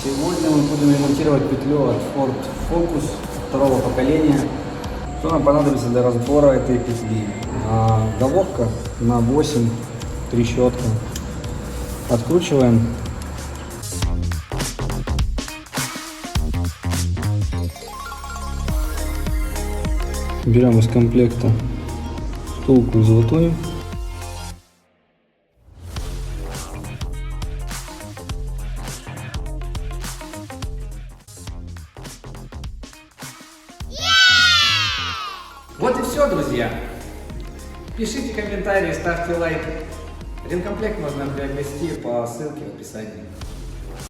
Сегодня мы будем ремонтировать петлю от Ford Focus второго поколения. Что нам понадобится для разбора этой петли? Головка на 8 трещотка. Откручиваем. Берем из комплекта втулку золотую. Вот и все, друзья. Пишите комментарии, ставьте лайки. Ремкомплект можно приобрести по ссылке в описании.